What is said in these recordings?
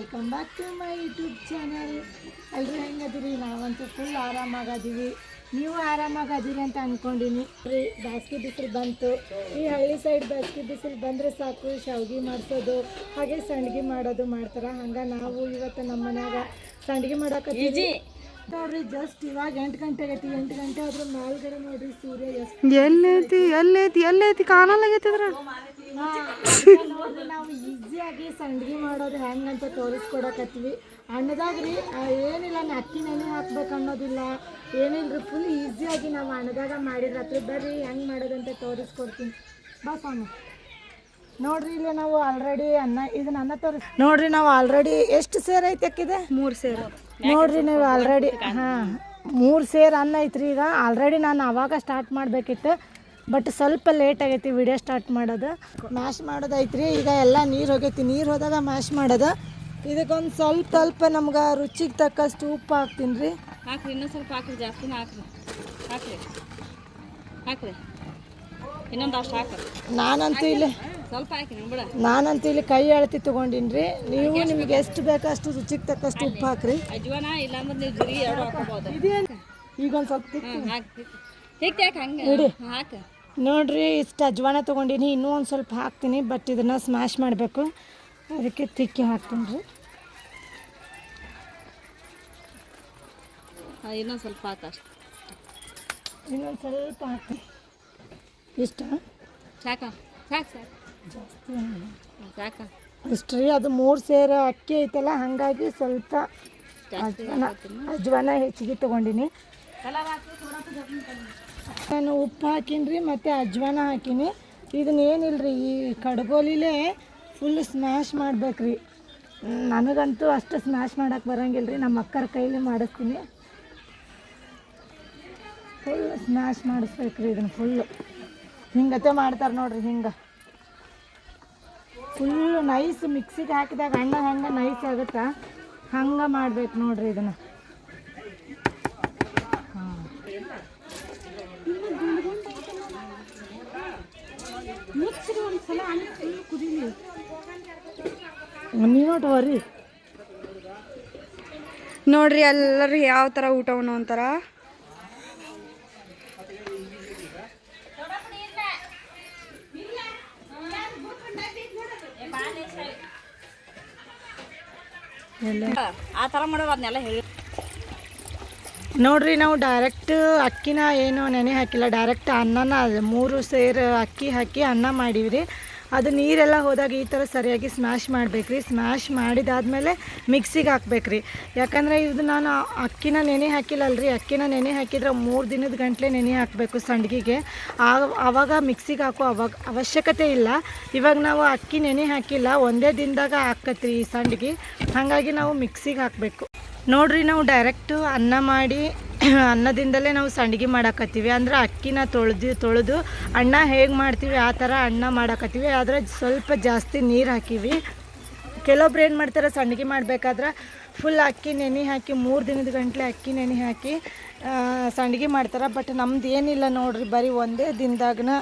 Welcome back to my YouTube channel. ಎಲ್ಲರೂ ಹೆಂಗದಿರಿ? ನಾವಂತೂ ಫುಲ್ ಆರಾಮಾಗದೀವಿ. ನೀವು ಆರಾಮಾಗದಿರಿ ಅಂತ ಅಂದ್ಕೊಂಡಿನಿ ರೀ. ಬೇಸಿಗೆ ಬಿಸಿಲು ಬಂತು. ಈ ಹಳ್ಳಿ ಸೈಡ್ ಬೇಸಿಗೆ ಬಿಸಿಲು ಬಂದರೆ ಸಾಕು ಶಾವಿಗೆ ಮಾಡಿಸೋದು ಹಾಗೆ ಸಂಡ್ಗೆ ಮಾಡೋದು ಮಾಡ್ತಾರೆ. ಹಂಗೆ ನಾವು ಇವತ್ತು ನಮ್ಮ ಮನ್ಯಾಗ ಸಂಡ್ಗೆ ಮಾಡೋಕತ್ತೀವಿ ನೋಡ್ರಿ. ಜಸ್ಟ್ ಇವಾಗ 8 ಗಂಟೆ ಆಗೈತಿ. 8 ಗಂಟೆ ಆದ್ರೆ ಮೇಲ್ಗಡೆ ನೋಡ್ರಿ ಸೂರ್ಯ ಎಷ್ಟು ಎಲ್ಲೈತಿ ಕಾಣಲಾಗೈತಿದ್ರ. ನೋಡ್ರಿ ನಾವು ಈಸಿಯಾಗಿ ಸಂಡ್ಗೆ ಮಾಡೋದು ಹೆಂಗಂತ ತೋರಿಸ್ಕೊಡಕತ್ತೀವಿ. ಅಣ್ಣದಾಗ್ರಿ ಏನಿಲ್ಲ, ಅಕ್ಕಿ ನೆನೆ ಹಾಕ್ಬೇಕು ಅನ್ನೋದಿಲ್ಲ, ಏನಿಲ್ರಿ. ಫುಲ್ ಈಸಿಯಾಗಿ ನಾವು ಅಣ್ಣದಾಗ ಮಾಡಿದ್ರತ್ರಿ. ಬರ್ರಿ ಹೆಂಗೆ ಮಾಡೋದಂತ ತೋರಿಸ್ಕೊಡ್ತೀನಿ ಬಾ ಸ್ವಾಮಿ. ನೋಡ್ರಿ ಇಲ್ಲಿ ನಾವು ಆಲ್ರೆಡಿ ಇದನ್ನ ತೋರಿಸ್ ನೋಡ್ರಿ. ನಾವು ಆಲ್ರೆಡಿ ಎಷ್ಟು ಸೇರ್ ಐತೆ ಅಕ್ಕಿದೆ? 3 ಸೇರು ನೋಡ್ರಿ. ನೀವು ಆಲ್ರೆಡಿ 3 ಸೇರು ಅನ್ನ ಐತ್ರಿ. ಈಗ ಆಲ್ರೆಡಿ ನಾನು ಅವಾಗ ಸ್ಟಾರ್ಟ್ ಮಾಡಬೇಕಿತ್ತು, ಬಟ್ ಸ್ವಲ್ಪ ಲೇಟ್ ಆಗೈತಿ ವಿಡಿಯೋ ಸ್ಟಾರ್ಟ್ ಮಾಡೋದು. ಮ್ಯಾಶ್ ಮಾಡೋದು ಐತ್ರಿ. ಈಗ ಎಲ್ಲ ನೀರು ಹೋಗೈತಿ. ನೀರು ಹೋದಾಗ ಮ್ಯಾಶ್ ಮಾಡೋದು. ಇದಕ್ಕೊಂದು ಸ್ವಲ್ಪ ನಮ್ಗೆ ರುಚಿಗೆ ತಕ್ಕಷ್ಟು ಉಪ್ಪು ಹಾಕ್ತೀನಿ ರೀ. ಹಾಕ್ರಿ, ಇನ್ನೊಂದು ಸ್ವಲ್ಪ ಹಾಕ್ರಿ, ಜಾಸ್ತಿನ ಹಾಕ್ರಿ ಇನ್ನೊಂದು ಅಷ್ಟು ಹಾಕ್ರಿ. ನಾನಂತೂ ಇಲ್ಲಿ ಕೈ ಅಳತಿ ತೊಗೊಂಡಿನಿ ರೀ. ನೀವು ನಿಮ್ಗೆ ಎಷ್ಟು ಬೇಕೋ ಅಷ್ಟು ರುಚಿಗೆ ತಕ್ಕಷ್ಟು ಉಪ್ಪು ಹಾಕ್ರಿ. ಈಗ ಒಂದು ಸ್ವಲ್ಪ ಇಡಿ ನೋಡ್ರಿ. ಇಷ್ಟು ಅಜ್ವಾನ ತೊಗೊಂಡಿನಿ. ಇನ್ನೂ ಒಂದು ಸ್ವಲ್ಪ ಹಾಕ್ತೀನಿ, ಬಟ್ ಇದನ್ನು ಸ್ಮ್ಯಾಶ್ ಮಾಡಬೇಕು, ಅದಕ್ಕೆ ತಿಕ್ಕಿ ಹಾಕ್ತೀನಿ ರೀ. ಇನ್ನೊಂದು ಸ್ವಲ್ಪ ಹಾಕಷ್ಟು, ಇನ್ನೊಂದು ಸ್ವಲ್ಪ ಹಾಕ್ತೀನಿ. ಇಷ್ಟ ಸಾಕು ಜಾಸ್ತಿ ಇಷ್ಟು ರೀ. ಅದು 3 ಸೇರು ಅಕ್ಕಿ ಐತಲ್ಲ, ಹಾಗಾಗಿ ಸ್ವಲ್ಪ ಅಜ್ವಾನ ಹೆಚ್ಚಿಗೆ ತೊಗೊಂಡಿನಿ. ನಾನು ಉಪ್ಪು ಹಾಕೀನಿ ರೀ, ಮತ್ತು ಅಜ್ವಾನ ಹಾಕೀನಿ. ಇದನ್ನ ಏನಿಲ್ಲರಿ, ಈ ಕಡ್ಗೋಲಿಲೇ ಫುಲ್ ಸ್ಮ್ಯಾಶ್ ಮಾಡ್ಬೇಕ್ರಿ. ನನಗಂತೂ ಅಷ್ಟು ಸ್ಮ್ಯಾಶ್ ಮಾಡೋಕ್ಕೆ ಬರೋಂಗಿಲ್ಲ ರೀ. ನಮ್ಮ ಅಕ್ಕರ ಕೈಲಿ ಮಾಡಿಸ್ತೀನಿ. ಫುಲ್ ಸ್ಮ್ಯಾಶ್ ಮಾಡಿಸ್ಬೇಕ್ರಿ ಇದನ್ನು. ಫುಲ್ಲು ಹಿಂಗತೆ ಮಾಡ್ತಾರೆ ನೋಡ್ರಿ. ಹಿಂಗೆ ಫುಲ್ಲು ನೈಸ್ ಮಿಕ್ಸಿಗೆ ಹಾಕಿದಾಗ ಅಣ್ಣ ಹೆಂಗೆ ನೈಸ್ ಆಗುತ್ತಾ ಹಂಗೆ ಮಾಡ್ಬೇಕು ನೋಡ್ರಿ ಇದನ್ನು. ಮಿಕ್ಸ್ರಿ ಒಂದ್ಸಲ ಕುದೀಲಿ ನೀವರಿ ನೋಡ್ರಿ. ಎಲ್ಲರೂ ಯಾವ ಥರ ಊಟವನ್ನು ಅಂತಾರ. ಆ ಥರ ಮಾಡೋದು ಅದನ್ನೆಲ್ಲ ಹೇಳಿ ನೋಡ್ರಿ. ನಾವು ಡೈರೆಕ್ಟ್ ಅಕ್ಕಿನ ಏನು ನೆನೆ ಹಾಕಿಲ್ಲ, ಡೈರೆಕ್ಟ್ ಅನ್ನನ 3 ಸೇರು ಅಕ್ಕಿ ಹಾಕಿ ಅನ್ನ ಮಾಡೀವ್ರಿ. ಅದು ನೀರೆಲ್ಲ ಹೋದಾಗ ಈ ಥರ ಸರಿಯಾಗಿ ಸ್ಮ್ಯಾಶ್ ಮಾಡಬೇಕ್ರಿ. ಸ್ಮ್ಯಾಶ್ ಮಾಡಿದಾದ್ಮೇಲೆ ಮಿಕ್ಸಿಗೆ ಹಾಕ್ಬೇಕ್ರಿ. ಯಾಕಂದರೆ ಇದು ನಾನು ಅಕ್ಕಿನ ನೆನೆ ಹಾಕಿಲ್ಲಲ್ರಿ. ಅಕ್ಕಿನ ನೆನೆ ಹಾಕಿದ್ರೆ 3 ದಿನದ ಗಂಟಲೆ ನೆನೆ ಹಾಕಬೇಕು ಸಂಡ್ಗಿಗೆ. ಆವಾಗ ಮಿಕ್ಸಿಗೆ ಹಾಕೋ ಅವಶ್ಯಕತೆ ಇಲ್ಲ. ಇವಾಗ ನಾವು ಅಕ್ಕಿ ನೆನೆ ಹಾಕಿಲ್ಲ, ಒಂದೇ ದಿನದಾಗ ಹಾಕತ್ರಿ ಈ ಸಂಡ್ಗಿ. ಹಾಗಾಗಿ ನಾವು ಮಿಕ್ಸಿಗೆ ಹಾಕಬೇಕು ನೋಡ್ರಿ. ನಾವು ಡೈರೆಕ್ಟು ಅನ್ನ ಮಾಡಿ ಅನ್ನದಿಂದಲೇ ನಾವು ಸಂಡ್ಗೆ ಮಾಡಾಕತ್ತೀವಿ. ಅಂದ್ರೆ ಅಕ್ಕಿನ ತೊಳೆದು ಅನ್ನ ಹೇಗೆ ಮಾಡ್ತೀವಿ ಆ ಥರ ಅನ್ನ ಮಾಡಾಕತ್ತೀವಿ. ಆದರೆ ಸ್ವಲ್ಪ ಜಾಸ್ತಿ ನೀರು ಹಾಕೀವಿ. ಕೆಲವೊಬ್ರು ಏನು ಮಾಡ್ತಾರೆ, ಸಂಡ್ಗೆ ಮಾಡಬೇಕಾದ್ರೆ ಫುಲ್ ಅಕ್ಕಿ ನೆನೆ ಹಾಕಿ 3 ದಿನದ ಗಂಟಲೆ ಅಕ್ಕಿ ನೆನೆ ಹಾಕಿ ಸಂಡ್ಗೆ ಮಾಡ್ತಾರೆ. ಬಟ್ ನಮ್ದು ಏನಿಲ್ಲ ನೋಡ್ರಿ, ಬರೀ ಒಂದೇ ದಿನದಾಗನ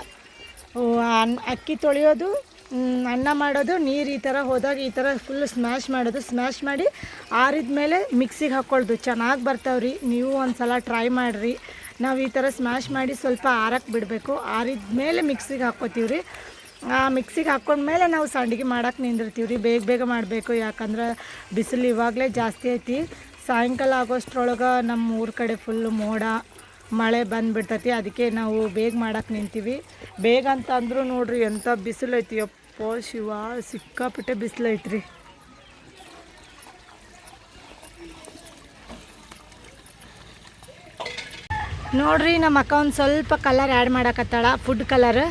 ಅಕ್ಕಿ ತೊಳೆಯೋದು, ಅನ್ನ ಮಾಡೋದು, ನೀರು ಈ ಥರ ಹೋದಾಗ ಈ ಥರ ಫುಲ್ ಸ್ಮ್ಯಾಶ್ ಮಾಡೋದು. ಸ್ಮ್ಯಾಶ್ ಮಾಡಿ ಆರಿದ ಮೇಲೆ ಮಿಕ್ಸಿಗೆ ಹಾಕ್ಕೊಳ್ಳೋದು. ಚೆನ್ನಾಗಿ ಬರ್ತಾವ್ರಿ. ನೀವು ಒಂದು ಸಲ ಟ್ರೈ ಮಾಡಿರಿ. ನಾವು ಈ ಥರ ಸ್ಮ್ಯಾಶ್ ಮಾಡಿ ಸ್ವಲ್ಪ ಆರಕ್ಕೆ ಬಿಡಬೇಕು. ಆರಿದ ಮೇಲೆ ಮಿಕ್ಸಿಗೆ ಹಾಕ್ಕೋತೀವಿ ರೀ. ಮಿಕ್ಸಿಗೆ ಹಾಕ್ಕೊಂಡ್ಮೇಲೆ ನಾವು ಸಂಡ್ಗೆ ಮಾಡೋಕೆ ನಿಂದಿರ್ತೀವಿ ರೀ. ಬೇಗ ಮಾಡಬೇಕು, ಯಾಕಂದ್ರೆ ಬಿಸಿಲು ಇವಾಗಲೇ ಜಾಸ್ತಿ ಐತಿ. ಸಾಯಂಕಾಲ ಆಗೋಷ್ಟ್ರೊಳಗೆ ನಮ್ಮ ಊರ ಕಡೆ ಫುಲ್ಲು ಮೋಡ ಮಳೆ ಬಂದುಬಿಡ್ತೈತಿ. ಅದಕ್ಕೆ ನಾವು ಬೇಗ ಮಾಡೋಕೆ ನಿಂತೀವಿ. ಬೇಗ ಅಂತ ಅಂದರೂ ನೋಡ್ರಿ ಎಂಥ ಬಿಸಿಲು ಐತಿ. ಯಪ್ಪ ಶಿವ, ಸಿಕ್ಕಾಪಟ್ಟೆ ಬಿಸಿಲು ಐತ್ರಿ. ನೋಡ್ರಿ ನಮ್ಮ ಅಕ್ಕ ಒಂದು ಸ್ವಲ್ಪ ಕಲರ್ ಆ್ಯಡ್ ಮಾಡಕತ್ತಾಳ. ಫುಡ್ ಕಲರ್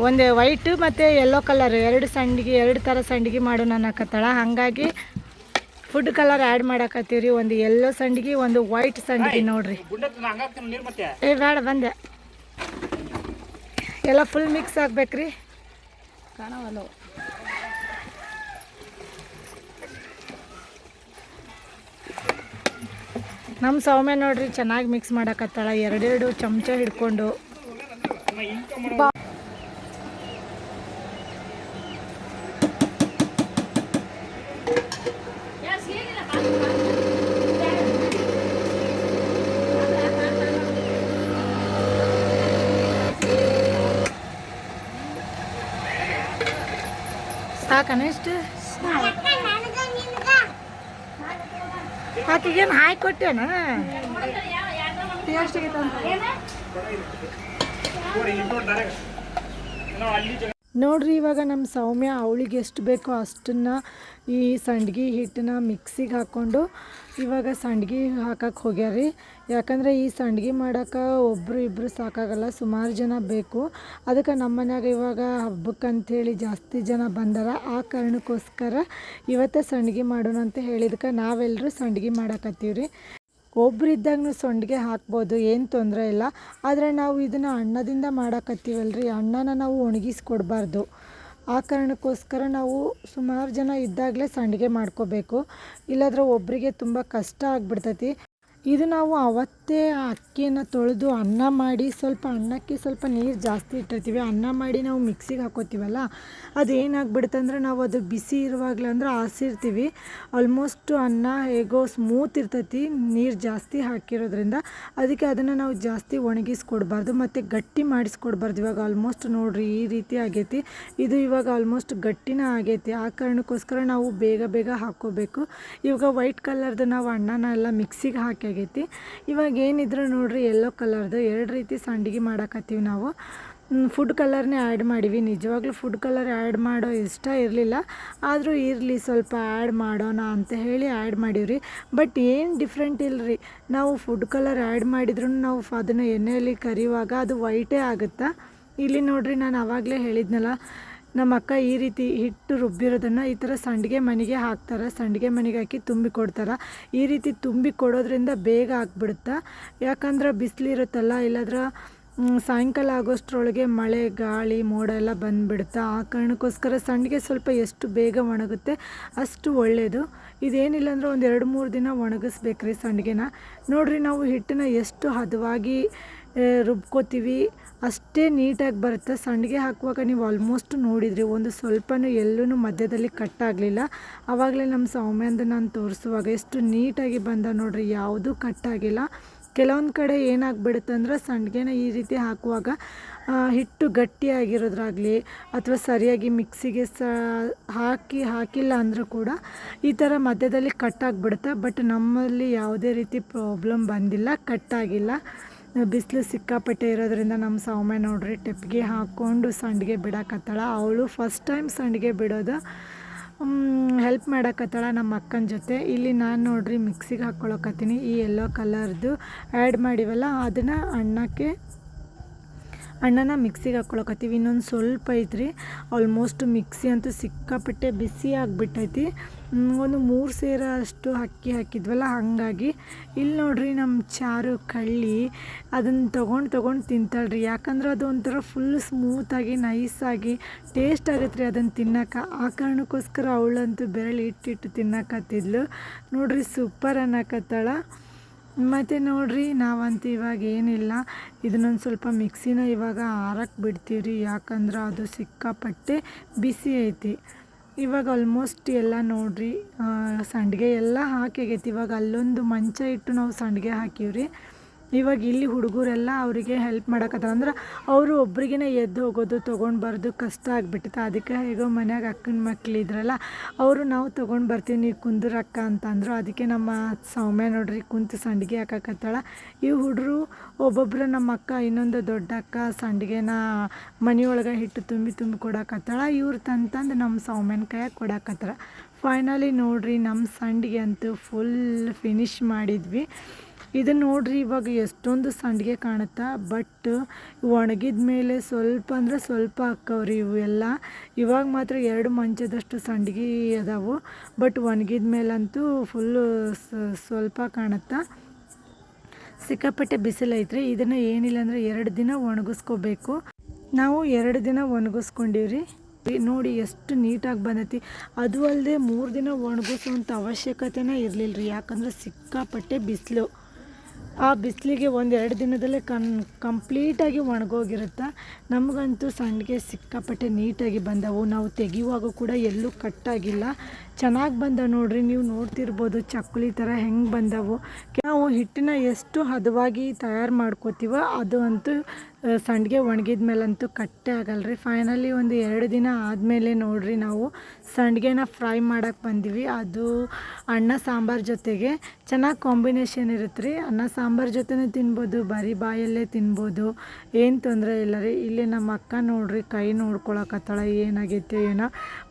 ಒಂದು ವೈಟ್ ಮತ್ತು ಯೆಲ್ಲೋ ಕಲರ್ 2 ಥರ ಸಂಡ್ಗೆ ಮಾಡು ಅನ್ನಕತ್ತಾಳ. ಹಾಗಾಗಿ ಫುಡ್ ಕಲರ್ ಆ್ಯಡ್ ಮಾಡಕತ್ತೀವಿ ರೀ. ಒಂದು ಯೆಲ್ಲೋ ಸಂಡ್ಗೆ, ಒಂದು ವೈಟ್ ಸಂಡ್ಗೆ. ನೋಡ್ರಿ ಬೇಡ ಬಂದೆ. ಎಲ್ಲ ಫುಲ್ ಮಿಕ್ಸ್ ಆಗ್ಬೇಕ್ರಿ. ಕಾಣವಲ್ಲ ನಮ್ಮ ಸೌಮ್ಯ ನೋಡ್ರಿ ಚೆನ್ನಾಗಿ ಮಿಕ್ಸ್ ಮಾಡಕತ್ತಾಳ. 2 ಚಮಚ ಹಿಡ್ಕೊಂಡು ಸಾಕನ ಇಷ್ಟು ಆಕಿಗೇನು ಹಾಕಿ ಕೊಟ್ಟೇನ ಟೇಸ್ಟ್ ನೋಡ್ರಿ ಇವಾಗ ನಮ್ಮ ಸೌಮ್ಯ ಅವಳಿಗೆ ಎಷ್ಟು ಬೇಕೋ ಅಷ್ಟನ್ನು ಈ ಸಂಡ್ಗೆ ಹಿಟ್ಟನ್ನ ಮಿಕ್ಸಿಗೆ ಹಾಕ್ಕೊಂಡು ಇವಾಗ ಸಂಡ್ಗೆ ಹಾಕಕ್ಕೆ ಹೋಗ್ಯಾರಿ. ಯಾಕಂದರೆ ಈ ಸಂಡ್ಗೆ ಮಾಡೋಕೆ ಒಬ್ಬರು ಇಬ್ಬರು ಸಾಕಾಗಲ್ಲ, ಸುಮಾರು ಜನ ಬೇಕು. ಅದಕ್ಕೆ ನಮ್ಮ ಮನ್ಯಾಗ ಇವಾಗ ಹಬ್ಬಕ್ಕೆ ಅಂಥೇಳಿ ಜಾಸ್ತಿ ಜನ ಬಂದಾರ. ಆ ಕಾರಣಕ್ಕೋಸ್ಕರ ಇವತ್ತೇ ಸಂಡ್ಗೆ ಮಾಡೋಣ ಅಂತ ಹೇಳಿದಕ್ಕೆ ನಾವೆಲ್ಲರೂ ಸಂಡ್ಗೆ ಮಾಡಕತ್ತೀವಿ ರೀ. ಒಬ್ರು ಇದ್ದಾಗೂ ಸಂಡ್ಗೆ ಹಾಕ್ಬೋದು, ಏನು ತೊಂದರೆ ಇಲ್ಲ. ಆದರೆ ನಾವು ಇದನ್ನು ಅನ್ನದಿಂದ ಮಾಡಕತ್ತೀವಲ್ರಿ, ಅನ್ನನ ನಾವು ಒಣಗಿಸ್ಕೊಡ್ಬಾರ್ದು. ಆ ಕಾರಣಕ್ಕೋಸ್ಕರ ನಾವು ಸುಮಾರು ಜನ ಇದ್ದಾಗಲೇ ಸಂಡ್ಗೆ ಮಾಡ್ಕೋಬೇಕು, ಇಲ್ಲಾಂದ್ರೆ ಒಬ್ಬರಿಗೆ ತುಂಬ ಕಷ್ಟ ಆಗಿಬಿಡ್ತೈತಿ. ಇದು ನಾವು ಅವತ್ತೇ ಅಕ್ಕಿಯನ್ನು ತೊಳೆದು ಅನ್ನ ಮಾಡಿ ಸ್ವಲ್ಪ ಅನ್ನಕ್ಕೆ ಸ್ವಲ್ಪ ನೀರು ಜಾಸ್ತಿ ಇಟ್ಟಿರ್ತೀವಿ. ಅನ್ನ ಮಾಡಿ ನಾವು ಮಿಕ್ಸಿಗೆ ಹಾಕೋತೀವಲ್ಲ, ಅದು ಏನಾಗ್ಬಿಡುತ್ತೆ ಅಂದರೆ ನಾವು ಅದು ಬಿಸಿ ಇರುವಾಗಲೇ ಅಂದ್ರೆ ಆಸಿರ್ತೀವಿ. ಆಲ್ಮೋಸ್ಟ್ ಅನ್ನ ಹೇಗೋ ಸ್ಮೂತ್ ಇರ್ತೈತಿ ನೀರು ಜಾಸ್ತಿ ಹಾಕಿರೋದ್ರಿಂದ. ಅದಕ್ಕೆ ಅದನ್ನು ನಾವು ಜಾಸ್ತಿ ಒಣಗಿಸ್ಕೊಡ್ಬಾರ್ದು ಮತ್ತು ಗಟ್ಟಿ ಮಾಡಿಸ್ಕೊಡ್ಬಾರ್ದು. ಇವಾಗ ಆಲ್ಮೋಸ್ಟ್ ನೋಡಿರಿ ಈ ರೀತಿ ಆಗೈತಿ. ಇದು ಇವಾಗ ಆಲ್ಮೋಸ್ಟ್ ಗಟ್ಟಿನ ಆಗೈತಿ. ಆ ಕಾರಣಕ್ಕೋಸ್ಕರ ನಾವು ಬೇಗ ಬೇಗ ಹಾಕ್ಕೋಬೇಕು. ಇವಾಗ ವೈಟ್ ಕಲರ್ದು ನಾವು ಅನ್ನನ ಎಲ್ಲ ಮಿಕ್ಸಿಗೆ ಹಾಕಿ ಆಗೈತಿ. ಇವಾಗ ಏನಿದ್ರು ನೋಡ್ರಿ ಯೆಲ್ಲೋ ಕಲರ್ದು 2 ರೀತಿ ಸಂಡ್ಗೆ ಮಾಡಕತ್ತೀವಿ ನಾವು. ಫುಡ್ ಕಲರ್ನೇ ಆ್ಯಡ್ ಮಾಡೀವಿ. ನಿಜವಾಗ್ಲೂ ಫುಡ್ ಕಲರ್ ಆ್ಯಡ್ ಮಾಡೋ ಇಷ್ಟ ಇರಲಿಲ್ಲ, ಆದರೂ ಇರಲಿ ಸ್ವಲ್ಪ ಆ್ಯಡ್ ಮಾಡೋಣ ಅಂತ ಹೇಳಿ ಆ್ಯಡ್ ಮಾಡೀವ್ರಿ. ಬಟ್ ಏನು ಡಿಫ್ರೆಂಟ್ ಇಲ್ಲರಿ, ನಾವು ಫುಡ್ ಕಲರ್ ಆ್ಯಡ್ ಮಾಡಿದ್ರೂ ನಾವು ಅದನ್ನು ಎಣ್ಣೆಯಲ್ಲಿ ಕರಿಯುವಾಗ ಅದು ವೈಟೇ ಆಗುತ್ತಾ. ಇಲ್ಲಿ ನೋಡ್ರಿ ನಾನು ಆವಾಗಲೇ ಹೇಳಿದ್ನಲ್ಲ, ನಮ್ಮ ಅಕ್ಕ ಈ ರೀತಿ ಹಿಟ್ಟು ರುಬ್ಬಿರೋದನ್ನು ಈ ಥರ ಸಂಡ್ಗೆ ಮನೆಗೆ ಹಾಕ್ತಾರೆ. ಸಂಡ್ಗೆ ಮನೆಗೆ ಹಾಕಿ ತುಂಬಿ ಕೊಡ್ತಾರೆ. ಈ ರೀತಿ ತುಂಬಿ ಕೊಡೋದ್ರಿಂದ ಬೇಗ ಆಗಿಬಿಡುತ್ತೆ. ಯಾಕಂದ್ರೆ ಬಿಸಿಲಿರುತ್ತಲ್ಲ, ಇಲ್ಲಾಂದ್ರೆ ಸಾಯಂಕಾಲ ಆಗೋಷ್ಟರೊಳಗೆ ಮಳೆ ಗಾಳಿ ಮೋಡ ಎಲ್ಲ ಬಂದುಬಿಡುತ್ತೆ. ಆ ಕಾರಣಕ್ಕೋಸ್ಕರ ಸಂಡ್ಗೆ ಸ್ವಲ್ಪ ಎಷ್ಟು ಬೇಗ ಒಣಗುತ್ತೆ ಅಷ್ಟು ಒಳ್ಳೆಯದು. ಇದೇನಿಲ್ಲ ಅಂದ್ರೆ ಒಂದು 2-3 ದಿನ ಒಣಗಿಸ್ಬೇಕ್ರಿ ಸಂಡ್ಗೆನ. ನೋಡಿರಿ ನಾವು ಹಿಟ್ಟನ್ನ ಎಷ್ಟು ಹದವಾಗಿ ರುಬ್ಕೋತೀವಿ ಅಷ್ಟೇ ನೀಟಾಗಿ ಬರುತ್ತೆ. ಸಂಡ್ಗೆ ಹಾಕುವಾಗ ನೀವು ಆಲ್ಮೋಸ್ಟ್ ನೋಡಿದ್ರಿ, ಒಂದು ಸ್ವಲ್ಪನೂ ಎಲ್ಲೂ ಮಧ್ಯದಲ್ಲಿ ಕಟ್ಟಾಗಲಿಲ್ಲ. ಆವಾಗಲೇ ನಮ್ಮ ಸೌಮ್ಯಂದು ನಾನು ತೋರಿಸುವಾಗ ಎಷ್ಟು ನೀಟಾಗಿ ಬಂದ ನೋಡ್ರಿ, ಯಾವುದೂ ಕಟ್ಟಾಗಿಲ್ಲ. ಕೆಲವೊಂದು ಕಡೆ ಏನಾಗ್ಬಿಡುತ್ತೆ ಅಂದ್ರೆ ಸಂಡ್ಗೆನ ಈ ರೀತಿ ಹಾಕುವಾಗ ಹಿಟ್ಟು ಗಟ್ಟಿಯಾಗಿರೋದ್ರಾಗಲಿ ಅಥವಾ ಸರಿಯಾಗಿ ಮಿಕ್ಸಿಗೆ ಹಾಕಿಲ್ಲ ಅಂದರೂ ಕೂಡ ಈ ಥರ ಮಧ್ಯದಲ್ಲಿ ಕಟ್ಟಾಗಿಬಿಡುತ್ತೆ. ಬಟ್ ನಮ್ಮಲ್ಲಿ ಯಾವುದೇ ರೀತಿ ಪ್ರಾಬ್ಲಮ್ ಬಂದಿಲ್ಲ, ಕಟ್ಟಾಗಿಲ್ಲ. ಬಿಸಿಲು ಸಿಕ್ಕಾಪಟ್ಟೆ ಇರೋದ್ರಿಂದ ನಮ್ಮ ಸೌಮ್ಯ ನೋಡ್ರಿ ಟೆಪ್ಗೆ ಹಾಕ್ಕೊಂಡು ಸಂಡ್ಗೆ ಬಿಡಕತ್ತಾಳ. ಅವಳು ಫಸ್ಟ್ ಟೈಮ್ ಸಂಡ್ಗೆ ಬಿಡೋದು. ಹೆಲ್ಪ್ ಮಾಡಕತ್ತಾಳ ನಮ್ಮ ಅಕ್ಕನ ಜೊತೆ. ಇಲ್ಲಿ ನಾನು ನೋಡ್ರಿ ಮಿಕ್ಸಿಗೆ ಹಾಕ್ಕೊಳಕತ್ತೀನಿ. ಈ ಯೆಲ್ಲೋ ಕಲರ್ದು ಆ್ಯಡ್ ಮಾಡಿವಲ್ಲ ಅದನ್ನು ಅನ್ನನ ಮಿಕ್ಸಿಗೆ ಹಾಕ್ಕೊಳಕತ್ತೀವಿ. ಇನ್ನೊಂದು ಸ್ವಲ್ಪ ಐತ್ರಿ. ಆಲ್ಮೋಸ್ಟ್ ಮಿಕ್ಸಿ ಅಂತೂ ಸಿಕ್ಕಾಪಟ್ಟೆ ಬಿಸಿ ಆಗಿಬಿಟ್ಟೈತಿ. ಒಂದು 3 ಸೇರು ಅಷ್ಟು ಅಕ್ಕಿ ಹಾಕಿದ್ವಲ್ಲ, ಹಾಗಾಗಿ ಇಲ್ಲಿ ನೋಡ್ರಿ ನಮ್ಮ ಚಾರು ಕಳ್ಳಿ ಅದನ್ನು ತೊಗೊಂಡು ತಿಂತಾಳ್ರಿ. ಯಾಕಂದ್ರೆ ಅದು ಒಂಥರ ಫುಲ್ ಸ್ಮೂತಾಗಿ ನೈಸಾಗಿ ಟೇಸ್ಟ್ ಆಗತ್ತೆ ರೀ ಅದನ್ನು ತಿನ್ನೋಕೆ. ಆ ಕಾರಣಕ್ಕೋಸ್ಕರ ಅವಳಂತೂ ಬೆರಳು ಇಟ್ಟಿಟ್ಟು ತಿನ್ನಕತ್ತಿದ್ಲು. ನೋಡ್ರಿ ಸೂಪರ್ ಅನ್ನಕತ್ತಾಳ. ಮತ್ತು ನೋಡ್ರಿ ನಾವಂತೂ ಇವಾಗ ಏನಿಲ್ಲ, ಇದನ್ನೊಂದು ಸ್ವಲ್ಪ ಮಿಕ್ಸಿನ ಇವಾಗ ಆರಕ್ಕೆ ಬಿಡ್ತೀವಿ ರೀ. ಯಾಕಂದ್ರೆ ಅದು ಸಿಕ್ಕಾಪಟ್ಟೆ ಬಿಸಿ ಐತಿ. ಇವಾಗ ಆಲ್ಮೋಸ್ಟ್ ಎಲ್ಲ ನೋಡ್ರಿ ಸಂಡ್ಗೆ ಎಲ್ಲ ಹಾಕಾಗೈತಿ. ಇವಾಗ ಅಲ್ಲೊಂದು ಮಂಚ ಇಟ್ಟು ನಾವು ಸಂಡ್ಗೆ ಹಾಕೀವ್ರಿ. ಇವಾಗ ಇಲ್ಲಿ ಹುಡುಗರೆಲ್ಲ ಅವರಿಗೆ ಹೆಲ್ಪ್ ಮಾಡಕತ್ತಾರ. ಅಂದ್ರೆ ಅವರು ಒಬ್ರಿಗೇ ಎದ್ದು ಹೋಗೋದು ತೊಗೊಂಡು ಬರೋದು ಕಷ್ಟ ಆಗಿಬಿಟ್ಟಿತ್ತು. ಅದಕ್ಕೆ ಹೇಗೋ ಮನ್ಯಾಗ ಅಕ್ಕನ ಮಕ್ಳು ಇದ್ರಲ್ಲ, ಅವರು ನಾವು ತೊಗೊಂಡು ಬರ್ತೀವಿ ನೀವು ಕುಂದ್ರಕ್ಕ ಅಂತಂದರು. ಅದಕ್ಕೆ ನಮ್ಮ ಸೌಮ್ಯ ನೋಡ್ರಿ ಕುಂತು ಸಂಡ್ಗೆ ಹಾಕಕತ್ತಾಳ. ಈ ಹುಡುಗರು ಒಬ್ಬೊಬ್ಬರು ನಮ್ಮ ಅಕ್ಕ ಇನ್ನೊಂದು ದೊಡ್ಡ ಅಕ್ಕ ಸಂಡ್ಗೆನ ಮನೆಯೊಳಗೆ ಹಿಟ್ಟು ತುಂಬಿ ಕೊಡಕತ್ತಾಳ. ಇವ್ರು ತಂದು ನಮ್ಮ ಸೌಮ್ಯನ ಕೈಯಾಗ ಕೊಡಕತ್ತಾರ. ಫೈನಲಿ ನೋಡ್ರಿ ನಮ್ಮ ಸಂಡ್ಗೆ ಅಂತೂ ಫುಲ್ ಫಿನಿಶ್ ಮಾಡಿದ್ವಿ. ಇದು ನೋಡ್ರಿ ಇವಾಗ ಎಷ್ಟೊಂದು ಸಂಡ್ಗೆ ಕಾಣುತ್ತಾ. ಬಟ್ ಒಣಗಿದ ಮೇಲೆ ಸ್ವಲ್ಪ ಅಂದರೆ ಸ್ವಲ್ಪ ಹಾಕವ್ರಿ ಇವು ಎಲ್ಲ. ಇವಾಗ ಮಾತ್ರ 2 ಮಂಚದಷ್ಟು ಸಂಡ್ಗೆ ಅದಾವು. ಬಟ್ ಒಣಗಿದ ಮೇಲಂತೂ ಫುಲ್ಲು ಸ್ವಲ್ಪ ಕಾಣುತ್ತಾ. ಸಿಕ್ಕಾಪಟ್ಟೆ ಬಿಸಿಲೈತ್ರಿ. ಇದನ್ನು ಏನಿಲ್ಲ ಅಂದರೆ 2 ದಿನ ಒಣಗಿಸ್ಕೋಬೇಕು. ನಾವು 2 ದಿನ ಒಣಗಿಸ್ಕೊಂಡಿವ್ರಿ. ನೋಡಿ ಎಷ್ಟು ನೀಟಾಗಿ ಬಂದೈತಿ. ಅದು ಅಲ್ಲದೆ 3 ದಿನ ಒಣಗಿಸುವಂಥ ಅವಶ್ಯಕತೆನೇ ಇರಲಿಲ್ಲ ರೀ. ಯಾಕಂದರೆ ಸಿಕ್ಕಾಪಟ್ಟೆ ಬಿಸಿಲು. ಆ ಬಿಸಿಲಿಗೆ 1-2 ದಿನದಲ್ಲೇ ಕಂಪ್ಲೀಟಾಗಿ ಒಣಗೋಗಿರುತ್ತೆ. ನಮಗಂತೂ ಸಂಡ್ಗೆ ಸಿಕ್ಕಾಪಟ್ಟೆ ನೀಟಾಗಿ ಬಂದವು. ನಾವು ತೆಗೆಯುವಾಗ ಕೂಡ ಎಲ್ಲೂ ಕಟ್ಟಾಗಿಲ್ಲ, ಚೆನ್ನಾಗಿ ಬಂದ ನೋಡ್ರಿ. ನೀವು ನೋಡ್ತಿರ್ಬೋದು ಚಕ್ಕುಲಿ ಥರ ಹೆಂಗೆ ಬಂದವು. ನಾವು ಹಿಟ್ಟನ್ನ ಎಷ್ಟು ಹದವಾಗಿ ತಯಾರು ಮಾಡ್ಕೋತೀವೋ ಅದು ಅಂತೂ ಸಂಡಿಗೆ ಒಣಗಿದ ಮೇಲಂತೂ ಕಟ್ಟೆ ಆಗಲ್ರಿ. ಫೈನಲಿ ಒಂದು 2 ದಿನ ಆದಮೇಲೆ ನೋಡ್ರಿ ನಾವು ಸಂಡಿಗೆನ ಫ್ರೈ ಮಾಡೋಕ್ಕೆ ಬಂದಿವಿ. ಅದು ಅನ್ನ ಸಾಂಬಾರು ಜೊತೆಗೆ ಚೆನ್ನಾಗಿ ಕಾಂಬಿನೇಷನ್ ಇರುತ್ತೆ ರೀ. ಅನ್ನ ಸಾಂಬಾರು ಜೊತೆನೂ ತಿನ್ಬೋದು, ಬರೀ ಬಾಯಲ್ಲೇ ತಿನ್ಬೋದು, ಏನು ತೊಂದರೆ ಇಲ್ಲ ರೀ. ಇಲ್ಲಿ ನಮ್ಮ ಅಕ್ಕ ನೋಡ್ರಿ ಕೈ ನೋಡ್ಕೊಳಕತ್ತಾಳ, ಏನಾಗೈತೆ ಏನೋ.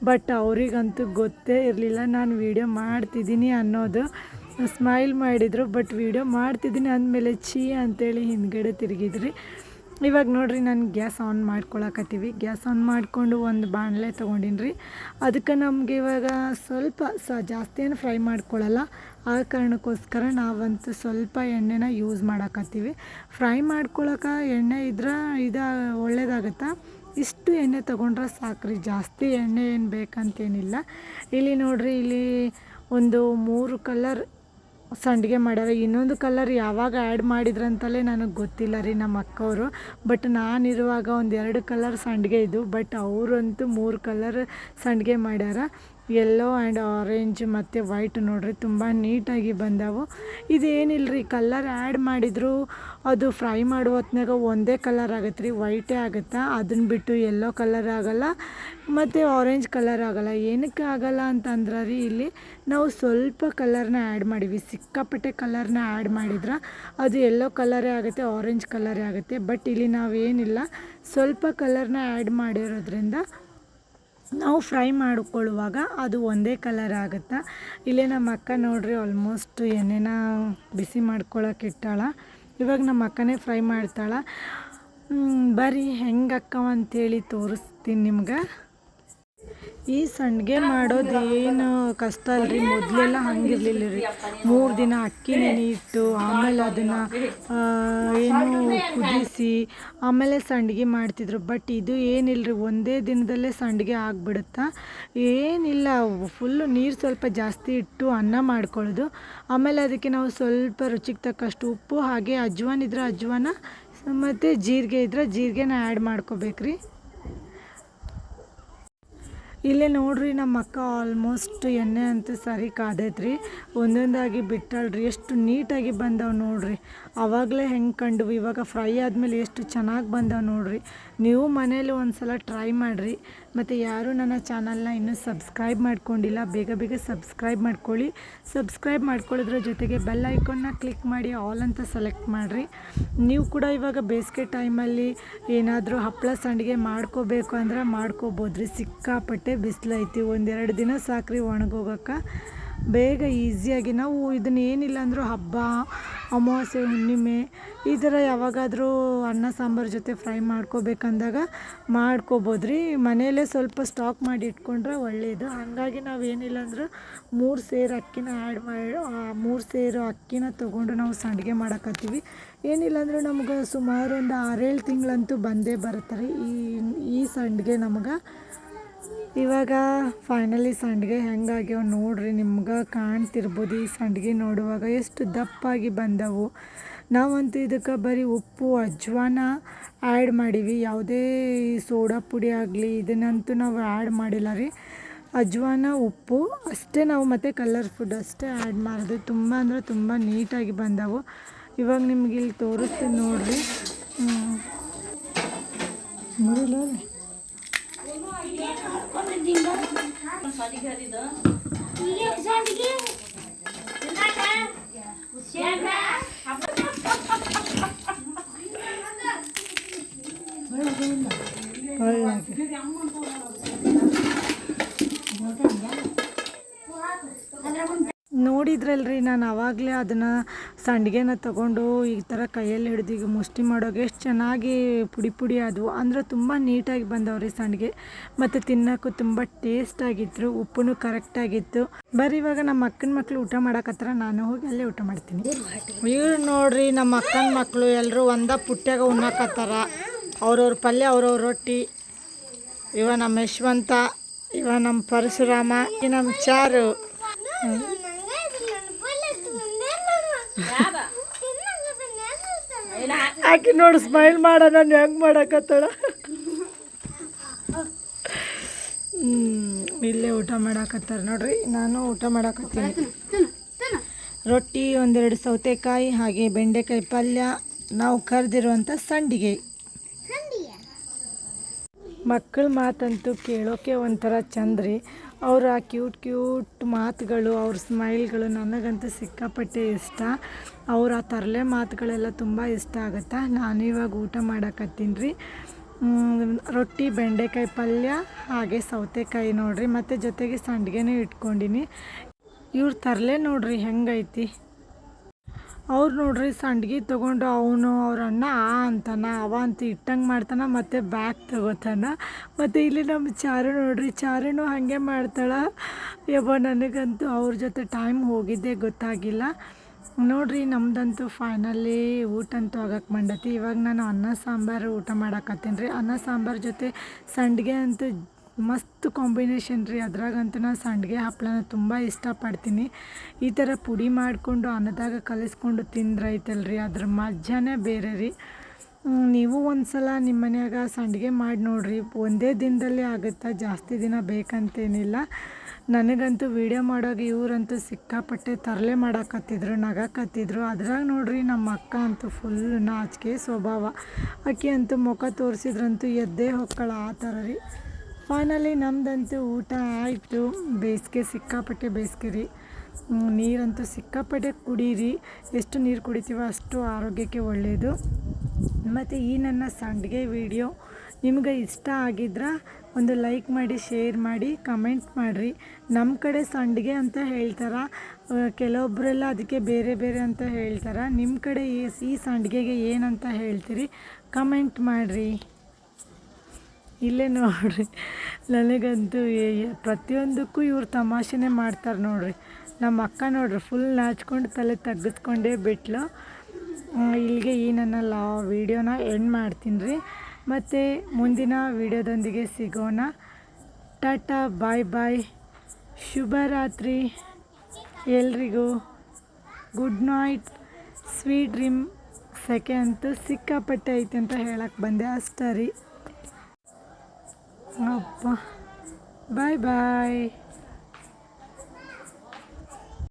ಬಟ್ ಅವರಿಗಂತೂ ಗೊತ್ತೇ ಇರಲಿಲ್ಲ ನಾನು ವೀಡಿಯೋ ಮಾಡ್ತಿದ್ದೀನಿ ಅನ್ನೋದು. ಸ್ಮೈಲ್ ಮಾಡಿದರು, ಬಟ್ ವೀಡಿಯೋ ಮಾಡ್ತಿದ್ದೀನಿ ಅಂದಮೇಲೆ ಛೀ ಅಂತೇಳಿ ಹಿಂದ್ಗಡೆ ತಿರುಗಿದ್ರಿ. ಇವಾಗ ನೋಡಿರಿ ನಾನು ಗ್ಯಾಸ್ ಆನ್ ಮಾಡ್ಕೊಳಕತ್ತೀವಿ. ಗ್ಯಾಸ್ ಆನ್ ಮಾಡಿಕೊಂಡು ಒಂದು ಬಾಣಲೆ ತೊಗೊಂಡಿನಿ ರೀ. ಅದಕ್ಕೆ ನಮಗೆ ಇವಾಗ ಸ್ವಲ್ಪ ಜಾಸ್ತಿ ಏನು ಫ್ರೈ ಮಾಡ್ಕೊಳ್ಳಲ್ಲ. ಆ ಕಾರಣಕ್ಕೋಸ್ಕರ ನಾವಂತೂ ಸ್ವಲ್ಪ ಎಣ್ಣೆನ ಯೂಸ್ ಮಾಡಕತ್ತೀವಿ. ಫ್ರೈ ಮಾಡ್ಕೊಳಕ್ಕೆ ಎಣ್ಣೆ ಇದ್ರೆ ಇದು ಒಳ್ಳೆಯದಾಗುತ್ತಾ. ಇಷ್ಟು ಎಣ್ಣೆ ತೊಗೊಂಡ್ರೆ ಸಾಕ್ರಿ, ಜಾಸ್ತಿ ಎಣ್ಣೆ ಏನು ಬೇಕಂತೇನಿಲ್ಲ. ಇಲ್ಲಿ ನೋಡಿರಿ, ಇಲ್ಲಿ ಒಂದು 3 ಕಲರ್ ಸಂಡಿಗೆ ಮಾಡ್ಯಾರ. ಇನ್ನೊಂದು ಕಲರ್ ಯಾವಾಗ ಆ್ಯಡ್ ಮಾಡಿದ್ರಂತಲೇ ನನಗೆ ಗೊತ್ತಿಲ್ಲ ರೀ ನಮ್ಮ ಅಕ್ಕವರು. ಬಟ್ ನಾನಿರುವಾಗ ಒಂದು 2 ಕಲರ್ ಸಂಡಿಗೆ ಇದ್ದು, ಬಟ್ ಅವರಂತೂ 3 ಕಲರ್ ಸಂಡಿಗೆ ಮಾಡ್ಯಾರ. ಯೆಲ್ಲೋ ಆ್ಯಂಡ್ ಆರೆಂಜ್ ಮತ್ತು ವೈಟ್ ನೋಡ್ರಿ ತುಂಬ ನೀಟಾಗಿ ಬಂದವು. ಇದೇನಿಲ್ಲ ರೀ, ಕಲರ್ ಆ್ಯಡ್ ಮಾಡಿದ್ರು ಅದು ಫ್ರೈ ಮಾಡೋ ಹೊತ್ನಾಗ ಒಂದೇ ಕಲರ್ ಆಗತ್ತೆ ರೀ, ವೈಟೇ ಆಗುತ್ತೆ. ಅದನ್ನ ಬಿಟ್ಟು ಯೆಲ್ಲೋ ಕಲರ್ ಆಗೋಲ್ಲ ಮತ್ತು ಆರೆಂಜ್ ಕಲರ್ ಆಗೋಲ್ಲ. ಏನಕ್ಕೆ ಆಗೋಲ್ಲ ಅಂತಂದ್ರೆ ರೀ, ಇಲ್ಲಿ ನಾವು ಸ್ವಲ್ಪ ಕಲರ್ನ ಆ್ಯಡ್ ಮಾಡೀವಿ. ಸಿಕ್ಕಾಪಟ್ಟೆ ಕಲರ್ನ ಆ್ಯಡ್ ಮಾಡಿದ್ರೆ ಅದು ಯೆಲ್ಲೋ ಕಲರೇ ಆಗುತ್ತೆ, ಆರೆಂಜ್ ಕಲರೇ ಆಗುತ್ತೆ. ಬಟ್ ಇಲ್ಲಿ ನಾವೇನಿಲ್ಲ, ಸ್ವಲ್ಪ ಕಲರ್ನ ಆ್ಯಡ್ ಮಾಡಿರೋದ್ರಿಂದ ನಾವು ಫ್ರೈ ಮಾಡ್ಕೊಳ್ಳುವಾಗ ಅದು ಒಂದೇ ಕಲರ್ ಆಗುತ್ತೆ. ಇಲ್ಲೇ ನಮ್ಮ ಅಕ್ಕ ನೋಡ್ರಿ ಆಲ್ಮೋಸ್ಟ್ ಎಣ್ಣೆನ ಬಿಸಿ ಮಾಡ್ಕೊಳಕ್ಕೆ ಇಟ್ಟಾಳ. ಇವಾಗ ನಮ್ಮ ಅಕ್ಕನೇ ಫ್ರೈ ಮಾಡ್ತಾಳೆ. ಬರ್ರಿ ಹೆಂಗೆ ಅಕ್ಕವ ಅಂತೇಳಿ ತೋರಿಸ್ತೀನಿ ನಿಮ್ಗೆ. ಈ ಸಂಡಿಗೆ ಮಾಡೋದು ಏನು ಕಷ್ಟ ಅಲ್ರಿ. ಮೊದಲೆಲ್ಲ ಹಂಗಿರಲಿಲ್ಲ ರೀ. 3 ದಿನ ಅಕ್ಕಿ ನೆನೆ ಇಟ್ಟು ಆಮೇಲೆ ಅದನ್ನು ಏನು ಕುದಿಸಿ ಆಮೇಲೆ ಸಂಡಿಗೆ ಮಾಡ್ತಿದ್ರು. ಬಟ್ ಇದು ಏನಿಲ್ಲ ರೀ, ಒಂದೇ ದಿನದಲ್ಲೇ ಸಂಡಿಗೆ ಆಗಿಬಿಡುತ್ತಾ. ಏನಿಲ್ಲ, ಫುಲ್ಲು ನೀರು ಸ್ವಲ್ಪ ಜಾಸ್ತಿ ಇಟ್ಟು ಅನ್ನ ಮಾಡ್ಕೊಳ್ಳೋದು. ಆಮೇಲೆ ಅದಕ್ಕೆ ನಾವು ಸ್ವಲ್ಪ ರುಚಿಗೆ ತಕ್ಕಷ್ಟು ಉಪ್ಪು, ಹಾಗೆ ಅಜ್ವಾನ ಇದ್ರೆ ಅಜ್ವಾನ ಮತ್ತು ಜೀರಿಗೆ ಇದ್ರೆ ಜೀರಿಗೆನ ಆ್ಯಡ್ ಮಾಡ್ಕೋಬೇಕ್ರಿ. ಇಲ್ಲೇ ನೋಡ್ರಿ ನಮ್ಮ ಅಕ್ಕ ಆಲ್ಮೋಸ್ಟ್ ಎಣ್ಣೆ ಅಂತೂ ಸರಿ ಕಾದೈತ್ರಿ. ಒಂದೊಂದಾಗಿ ಬಿಟ್ಟಳ್ರಿ, ಎಷ್ಟು ನೀಟಾಗಿ ಬಂದವು ನೋಡ್ರಿ. ಆವಾಗಲೇ ಹೆಂಗೆ ಕಂಡು ಇವಾಗ ಫ್ರೈ ಆದಮೇಲೆ ಎಷ್ಟು ಚೆನ್ನಾಗಿ ಬಂದವು ನೋಡ್ರಿ. ನೀವು ಮನೇಲಿ ಒಂದು ಸಲ ಟ್ರೈ ಮಾಡಿರಿ. ಮತ್ತು ಯಾರು ನನ್ನ ಚಾನಲ್ನ ಇನ್ನೂ ಸಬ್ಸ್ಕ್ರೈಬ್ ಮಾಡ್ಕೊಂಡಿಲ್ಲ, ಬೇಗ ಬೇಗ ಸಬ್ಸ್ಕ್ರೈಬ್ ಮಾಡ್ಕೊಳ್ಳಿ. ಸಬ್ಸ್ಕ್ರೈಬ್ ಮಾಡ್ಕೊಳ್ಳೋದ್ರ ಜೊತೆಗೆ ಬೆಲ್ ಐಕಾನ್ನ ಕ್ಲಿಕ್ ಮಾಡಿ ಆಲ್ ಅಂತ ಸೆಲೆಕ್ಟ್ ಮಾಡಿರಿ. ನೀವು ಕೂಡ ಇವಾಗ ಬೇಸಿಗೆ ಟೈಮಲ್ಲಿ ಏನಾದರೂ ಹಪ್ಪಳ ಸಂಡಿಗೆ ಮಾಡ್ಕೋಬೇಕು ಅಂದ್ರೆ ಮಾಡ್ಕೋಬೋದ್ರಿ. ಸಿಕ್ಕಾಪಟ್ಟೆ ಬಿಸಿಲೈತಿ, 1-2 ದಿನ ಸಾಕ್ರಿ ಒಣಗೋಗಕ್ಕೆ. ಬೇಗ ಈಸಿಯಾಗಿ ನಾವು ಇದನ್ನ ಏನಿಲ್ಲ ಅಂದರೂ ಹಬ್ಬ, ಅಮಾವಾಸ್ಯೆ, ಹುಣ್ಣಿಮೆ ಈ ಥರ ಯಾವಾಗಾದರೂ ಅನ್ನ ಸಾಂಬಾರು ಜೊತೆ ಫ್ರೈ ಮಾಡ್ಕೋಬೇಕಂದಾಗ ಮಾಡ್ಕೋಬೋದ್ರಿ. ಮನೆಯಲ್ಲೇ ಸ್ವಲ್ಪ ಸ್ಟಾಕ್ ಮಾಡಿ ಇಟ್ಕೊಂಡ್ರೆ ಒಳ್ಳೆಯದು. ಹಾಗಾಗಿ ನಾವು ಏನಿಲ್ಲ ಅಂದ್ರೆ 3 ಸೇರು ಅಕ್ಕಿನ ಆ್ಯಡ್ ಮಾಡಿ 3 ಸೇರು ಅಕ್ಕಿನ ತೊಗೊಂಡು ನಾವು ಸಂಡಿಗೆ ಮಾಡಕತ್ತೀವಿ. ಏನಿಲ್ಲ ಅಂದರೂ ನಮ್ಗೆ ಸುಮಾರು ಒಂದು 6-7 ತಿಂಗಳಂತೂ ಬಂದೇ ಬರುತ್ತೆ ರೀ ಈ ಸಂಡಿಗೆ ನಮ್ಗೆ. ಇವಾಗ ಫೈನಲಿ ಸಂಡಿಗೆ ಹೆಂಗಾಗ್ಯಾವ ನೋಡ್ರಿ, ನಿಮ್ಗೆ ಕಾಣ್ತಿರ್ಬೋದು. ಈ ಸಂಡಿಗೆ ನೋಡುವಾಗ ಎಷ್ಟು ದಪ್ಪಾಗಿ ಬಂದವು. ನಾವಂತೂ ಇದಕ್ಕೆ ಬರೀ ಉಪ್ಪು, ಅಜ್ವಾನ ಆ್ಯಡ್ ಮಾಡೀವಿ. ಯಾವುದೇ ಸೋಡಾ ಪುಡಿ ಆಗಲಿ ಇದನ್ನಂತೂ ನಾವು ಆ್ಯಡ್ ಮಾಡಿಲ್ಲ ರೀ. ಅಜ್ವಾನ, ಉಪ್ಪು ಅಷ್ಟೇ ನಾವು, ಮತ್ತು ಕಲರ್ ಫುಡ್ ಅಷ್ಟೇ ಆ್ಯಡ್ ಮಾಡಿದ್ವಿ. ತುಂಬ ಅಂದರೆ ತುಂಬ ನೀಟಾಗಿ ಬಂದವು. ಇವಾಗ ನಿಮ್ಗೆ ಇಲ್ಲಿ ತೋರಿಸ್ತೀನಿ ನೋಡ್ರಿ. ನೋಡಿಲ್ಲ ನೋಡಿದ್ರಲ್ರಿ, ನಾನು ಆವಾಗಲೇ ಅದನ್ನು ಸಂಡಿಗೆನ ತೊಗೊಂಡು ಈ ಥರ ಕೈಯಲ್ಲಿ ಹಿಡಿದು ಈಗ ಮುಷ್ಟಿ ಮಾಡೋಕೆ ಎಷ್ಟು ಚೆನ್ನಾಗಿ ಪುಡಿ ಪುಡಿ ಆದವು. ಅಂದರೆ ತುಂಬ ನೀಟಾಗಿ ಬಂದವ್ರಿ ಸಂಡಿಗೆ. ಮತ್ತು ತಿನ್ನೋಕ್ಕೂ ತುಂಬ ಟೇಸ್ಟಾಗಿತ್ತು, ಉಪ್ಪು ಕರೆಕ್ಟಾಗಿತ್ತು. ಬರ್ರಿ ಇವಾಗ ನಮ್ಮ ಅಕ್ಕನ ಮಕ್ಕಳು ಊಟ ಮಾಡಕತ್ತಾರ, ನಾನು ಹೋಗಿ ಅಲ್ಲೇ ಊಟ ಮಾಡ್ತೀನಿ. ಇವ್ರು ನೋಡ್ರಿ ನಮ್ಮ ಅಕ್ಕನ ಮಕ್ಕಳು ಎಲ್ಲರೂ ಒಂದ ಪುಟ್ಟ್ಯಾಗ ಉಣ್ಣಾಕತ್ತಾರ. ಅವ್ರವ್ರ ಪಲ್ಯ, ಅವ್ರವ್ರ ರೊಟ್ಟಿ. ಇವ ನಮ್ಮ ಯಶವಂತ, ಇವ ನಮ್ಮ ಪರಶುರಾಮ, ಈ ನಮ್ಮ ಚಾರು. ಆಕೆ ನೋಡಿ ಸ್ಮೈಲ್ ಮಾಡೋಣ, ಹೆಂಗೆ ಮಾಡಕತ್ತಾಳ. ಇಲ್ಲೇ ಊಟ ಮಾಡಾಕತ್ತಾರ ನೋಡ್ರಿ. ನಾನು ಊಟ ಮಾಡಾಕತ್ತೀನಿ. ರೊಟ್ಟಿ, 1-2 ಸೌತೆಕಾಯಿ, ಹಾಗೆ ಬೆಂಡೆಕಾಯಿ ಪಲ್ಯ, ನಾವು ಕರೆದಿರುವಂಥ ಸಂಡಿಗೆ. ಮಕ್ಕಳ ಮಾತಂತೂ ಕೇಳೋಕೆ ಒಂಥರ ಚಂದ್ರಿ. ಅವರ ಕ್ಯೂಟ್ ಮಾತುಗಳು, ಅವ್ರ ಸ್ಮೈಲ್ಗಳು ನನಗಂತೂ ಸಿಕ್ಕಾಪಟ್ಟೆ ಇಷ್ಟ. ಅವ್ರ ಆ ತರಲೆ ಮಾತುಗಳೆಲ್ಲ ತುಂಬ ಇಷ್ಟ ಆಗುತ್ತೆ. ನಾನಿವಾಗ ಊಟ ಮಾಡಕತ್ತೀನಿ ರೀ. ರೊಟ್ಟಿ, ಬೆಂಡೆಕಾಯಿ ಪಲ್ಯ, ಹಾಗೆ ಸೌತೆಕಾಯಿ ನೋಡ್ರಿ, ಮತ್ತು ಜೊತೆಗೆ ಸಂಡಿಗೆನೂ ಇಟ್ಕೊಂಡಿನಿ. ಇವ್ರ ತರಲೆ ನೋಡ್ರಿ ಹೆಂಗೈತಿ. ಅವ್ರು ನೋಡ್ರಿ ಸಂಡ್ಗೆ ತೊಗೊಂಡು ಅವ್ರ ಅಣ್ಣ ಅಂತಾನ, ಅವ ಅಂತ ಇಟ್ಟಂಗೆ ಮಾಡ್ತಾನೆ, ಮತ್ತು ಬ್ಯಾಗ್ ತಗೋತಾನ. ಮತ್ತು ಇಲ್ಲಿ ನಮ್ಮ ಚಾರು ನೋಡ್ರಿ, ಚಾರುನು ಹಾಗೆ ಮಾಡ್ತಾಳೆ. ಯಬ್ಬ ನನಗಂತೂ ಅವ್ರ ಜೊತೆ ಟೈಮ್ ಹೋಗಿದ್ದೇ ಗೊತ್ತಾಗಿಲ್ಲ ನೋಡ್ರಿ. ನಮ್ದಂತೂ ಫೈನಲಿ ಊಟ ಅಂತೂ ಆಗಕ್ಕೆ ಬಂದೈತಿ. ಇವಾಗ ನಾನು ಅನ್ನ ಸಾಂಬಾರು ಊಟ ಮಾಡಕತ್ತೀನಿ ರೀ. ಅನ್ನ ಸಾಂಬಾರು ಜೊತೆ ಸಂಡಿಗೆ ಅಂತೂ ಮಸ್ತ್ ಕಾಂಬಿನೇಷನ್ ರೀ. ಅದ್ರಾಗಂತೂ ನಾನು ಸಂಡಿಗೆ ಹಪ್ಪಳನ ತುಂಬ ಇಷ್ಟಪಡ್ತೀನಿ. ಈ ಥರ ಪುಡಿ ಮಾಡಿಕೊಂಡು ಅನ್ನದಾಗ ಕಲಿಸ್ಕೊಂಡು ತಿಂದ್ರೈತಲ್ರಿ, ಅದ್ರ ಮಜಾನೇ ಬೇರೆ ರೀ. ನೀವು ಒಂದು ಸಲ ನಿಮ್ಮ ಮನ್ಯಾಗ ಸಂಡಿಗೆ ಮಾಡಿ ನೋಡಿರಿ. ಒಂದೇ ದಿನದಲ್ಲಿ ಆಗುತ್ತೆ, ಜಾಸ್ತಿ ದಿನ ಬೇಕಂತೇನಿಲ್ಲ. ನನಗಂತೂ ವೀಡಿಯೋ ಮಾಡೋಕೆ ಇವರಂತೂ ಸಿಕ್ಕಾಪಟ್ಟೆ ತರಲೆ ಮಾಡಕತ್ತಿದ್ರು, ನಗಕತ್ತಿದ್ರು. ಅದ್ರಾಗ ನೋಡ್ರಿ ನಮ್ಮ ಅಕ್ಕ ಅಂತೂ ಫುಲ್ ನಾಚಿಕೆ ಸ್ವಭಾವ. ಆಕೆ ಅಂತೂ ಮುಖ ತೋರಿಸಿದ್ರಂತೂ ಎದ್ದೇ ಹೊಕ್ಕಳ ಆ ಥರ ರೀ. ಫೈನಲಿ ನಮ್ಮದಂತೂ ಊಟ ಆಯಿತು. ಬೇಸಿಗೆ ಸಿಕ್ಕಾಪಟ್ಟೆ ಬೇಸಿಗೆ ರೀ. ನೀರಂತೂ ಸಿಕ್ಕಾಪಟ್ಟೆ ಕುಡೀರಿ. ಎಷ್ಟು ನೀರು ಕುಡಿತೀವೋ ಅಷ್ಟು ಆರೋಗ್ಯಕ್ಕೆ ಒಳ್ಳೆಯದು. ಮತ್ತು ಈ ನನ್ನ ಸಂಡಿಗೆ ವಿಡಿಯೋ ನಿಮ್ಗೆ ಇಷ್ಟ ಆಗಿದ್ರೆ ಒಂದು ಲೈಕ್ ಮಾಡಿ, ಶೇರ್ ಮಾಡಿ, ಕಮೆಂಟ್ ಮಾಡಿರಿ. ನಮ್ಮ ಕಡೆ ಸಂಡಿಗೆ ಅಂತ ಹೇಳ್ತಾರೆ, ಕೆಲವೊಬ್ಬರೆಲ್ಲ ಅದಕ್ಕೆ ಬೇರೆ ಬೇರೆ ಅಂತ ಹೇಳ್ತಾರೆ. ನಿಮ್ಮ ಕಡೆ ಈ ಸಂಡಿಗೆಗೆ ಏನಂತ ಹೇಳ್ತೀರಿ ಕಮೆಂಟ್ ಮಾಡಿರಿ. ಇಲ್ಲೇ ನೋಡ್ರಿ, ನನಗಂತೂ ಪ್ರತಿಯೊಂದಕ್ಕೂ ಇವ್ರು ತಮಾಷೆನೇ ಮಾಡ್ತಾರೆ ನೋಡ್ರಿ. ನಮ್ಮ ಅಕ್ಕ ನೋಡ್ರಿ ಫುಲ್ ನಾಚ್ಕೊಂಡು ತಲೆ ತಗ್ಗಿಸ್ಕೊಂಡೇ ಬಿಟ್ಲು. ಇಲ್ಲಿಗೆ ಈ ನನ್ನ ವೀಡಿಯೋನ ಎಂಡ್ ಮಾಡ್ತೀನಿ ರೀ. ಮತ್ತು ಮುಂದಿನ ವೀಡಿಯೋದೊಂದಿಗೆ ಸಿಗೋಣ. ಟಾಟಾ, ಬಾಯ್ ಬಾಯ್, ಶುಭರಾತ್ರಿ ಎಲ್ರಿಗೂ. Good night, sweet dream. ಸೆಕೆ ಅಂತೂ ಸಿಕ್ಕಾಪಟ್ಟೆ ಐತೆ ಅಂತ ಹೇಳಕ್ಕೆ ಬಂದೆ ಅಷ್ಟೇ ರೀ. ಅಪ್ಪ, ಬಾಯ್ ಬಾಯ್.